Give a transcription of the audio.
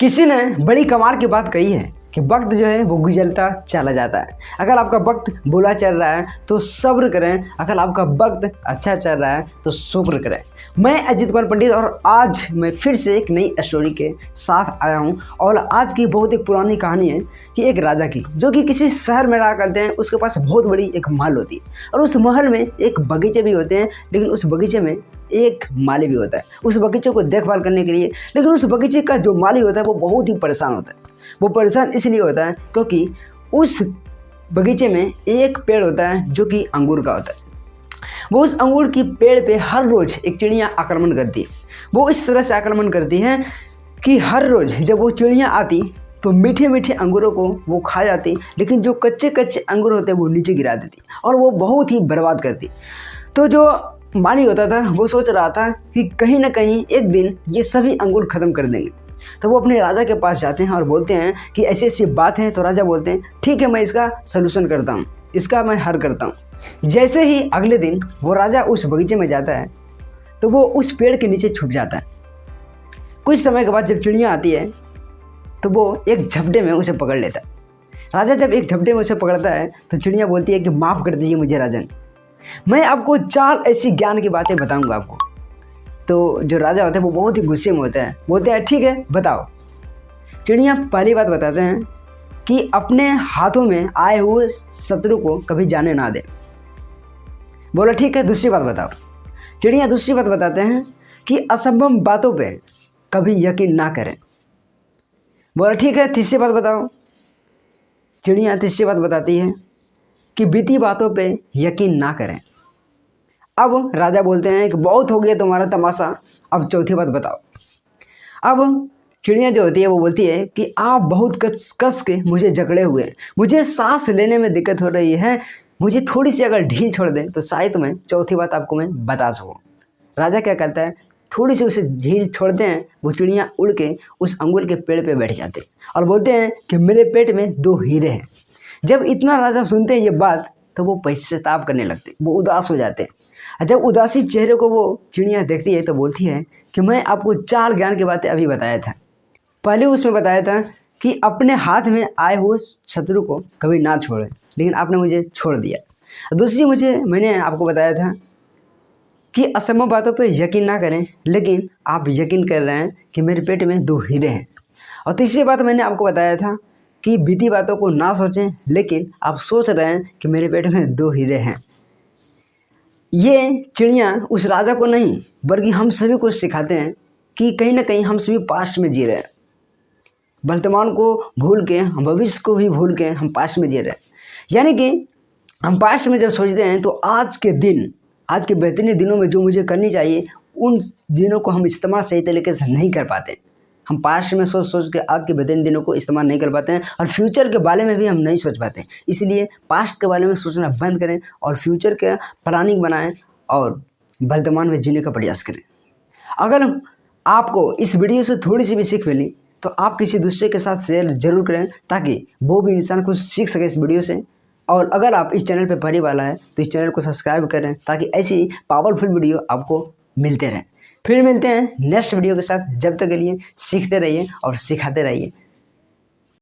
किसी ने बड़ी कमाल की बात कही है कि वक्त जो है वो गुजरता चला जाता है। अगर आपका वक्त बुरा चल रहा है तो सब्र करें, अगर आपका वक्त अच्छा चल रहा है तो शुक्र करें। मैं अजीत कुमार पंडित और आज मैं फिर से एक नई स्टोरी के साथ आया हूं। और आज की बहुत एक पुरानी कहानी है कि एक राजा की, जो कि किसी शहर में रहा करते हैं। उसके पास बहुत बड़ी एक महल होती है और उस महल में एक बगीचे भी होते हैं, लेकिन उस बगीचे में एक माली भी होता है उस बगीचे को देखभाल करने के लिए। लेकिन उस बगीचे का जो माली होता है वो बहुत ही परेशान होता है। वो परेशान इसलिए होता है क्योंकि उस बगीचे में एक पेड़ होता है जो कि अंगूर का होता है। वो उस अंगूर की पेड़ पे हर रोज़ एक चिड़िया आक्रमण करती है। वो इस तरह से आक्रमण करती है कि हर रोज़ जब वो चिड़िया आती तो मीठे मीठे अंगूरों को वो खा जाती, लेकिन जो कच्चे कच्चे अंगूर होते हैं वो नीचे गिरा देती और वो बहुत ही बर्बाद करती। तो जो माली होता था वो सोच रहा था कि कहीं ना कहीं एक दिन ये सभी अंगूर ख़त्म कर देंगे। तो वो अपने राजा के पास जाते हैं और बोलते हैं कि ऐसी ऐसी बात है। तो राजा बोलते हैं ठीक है, मैं इसका सलूशन करता हूँ, इसका मैं हल करता हूँ। जैसे ही अगले दिन वो राजा उस बगीचे में जाता है तो वो उस पेड़ के नीचे छुप जाता है। कुछ समय के बाद जब चिड़िया आती है तो वो एक झपटे में उसे पकड़ लेता है। राजा जब एक झपटे में उसे पकड़ता है तो चिड़िया बोलती है कि माफ़ कर दीजिए मुझे राजन, मैं आपको 4 ऐसी ज्ञान की बातें बताऊंगा आपको। तो जो राजा होता है वो बहुत ही गुस्से में होता है, बोलते हैं ठीक है बताओ। चिड़िया पहली बात बताते हैं कि अपने हाथों में आए हुए शत्रु को कभी जाने ना दे। बोला ठीक है, दूसरी बात बताओ। चिड़िया दूसरी बात बताते हैं कि असंभव बातों पे कभी यकीन ना करें। बोला ठीक है, तीसरी बात बताओ। चिड़िया तीसरी बात बताती है कि बीती बातों पे यकीन ना करें। अब राजा बोलते हैं कि बहुत हो गया तुम्हारा तमाशा, अब चौथी बात बताओ। अब चिड़िया जो होती है वो बोलती है कि आप बहुत कस के मुझे जकड़े हुए हैं, मुझे सांस लेने में दिक्कत हो रही है, मुझे थोड़ी सी अगर ढील छोड़ दें तो शायद मैं चौथी बात आपको मैं बता सकूँ। राजा क्या करता है, थोड़ी सी उसे ढील छोड़ते हैं, वो चिड़िया उड़ के उस अंगूर के पेड़ पे बैठ जाते हैं और बोलते हैं कि मेरे पेट में 2 हीरे हैं। जब इतना राजा सुनते हैं ये बात तो वो पश्चाताप करने लगते, वो उदास हो जाते हैं। जब उदासी चेहरे को वो चिड़िया देखती है तो बोलती है कि मैं आपको 4 ज्ञान की बातें अभी बताया था। पहले उसमें बताया था कि अपने हाथ में आए हुए शत्रु को कभी ना छोड़ें, लेकिन आपने मुझे छोड़ दिया। दूसरी मैंने आपको बताया था कि असंभव बातों पे यकीन ना करें, लेकिन आप यकीन कर रहे हैं कि मेरे पेट में 2 हीरे हैं। और तीसरी बात मैंने आपको बताया था कि बीती बातों को ना सोचें, लेकिन आप सोच रहे हैं कि मेरे पेट में 2 हीरे हैं। ये चिड़िया उस राजा को नहीं बल्कि हम सभी को सिखाते हैं कि कहीं ना कहीं हम सभी पास्ट में जी रहे हैं। वर्तमान को भूल के, हम भविष्य को भी भूल के हम पास्ट में जी रहे हैं। यानी कि हम पास्ट में जब सोचते हैं तो आज के बेहतरीन दिनों में जो मुझे करनी चाहिए उन दिनों को हम इस्तेमाल सही तरीके से नहीं कर पाते। हम पास्ट में सोच के आज के बेहतरीन दिनों को इस्तेमाल नहीं कर पाते हैं और फ्यूचर के बारे में भी हम नहीं सोच पाते। इसलिए पास्ट के बारे में सोचना बंद करें और फ्यूचर का प्लानिंग बनाएं और वर्तमान में जीने का प्रयास करें। अगर आपको इस वीडियो से थोड़ी सी भी सीख मिली तो आप किसी दूसरे के साथ शेयर जरूर करें ताकि वो भी इंसान कुछ सीख सके इस वीडियो से। और अगर आप इस चैनल पर पहली बार आए तो इस चैनल को सब्सक्राइब करें ताकि ऐसी पावरफुल वीडियो आपको मिलते रहें। फिर मिलते हैं नेक्स्ट वीडियो के साथ। जब तक के लिए सीखते रहिए और सिखाते रहिए।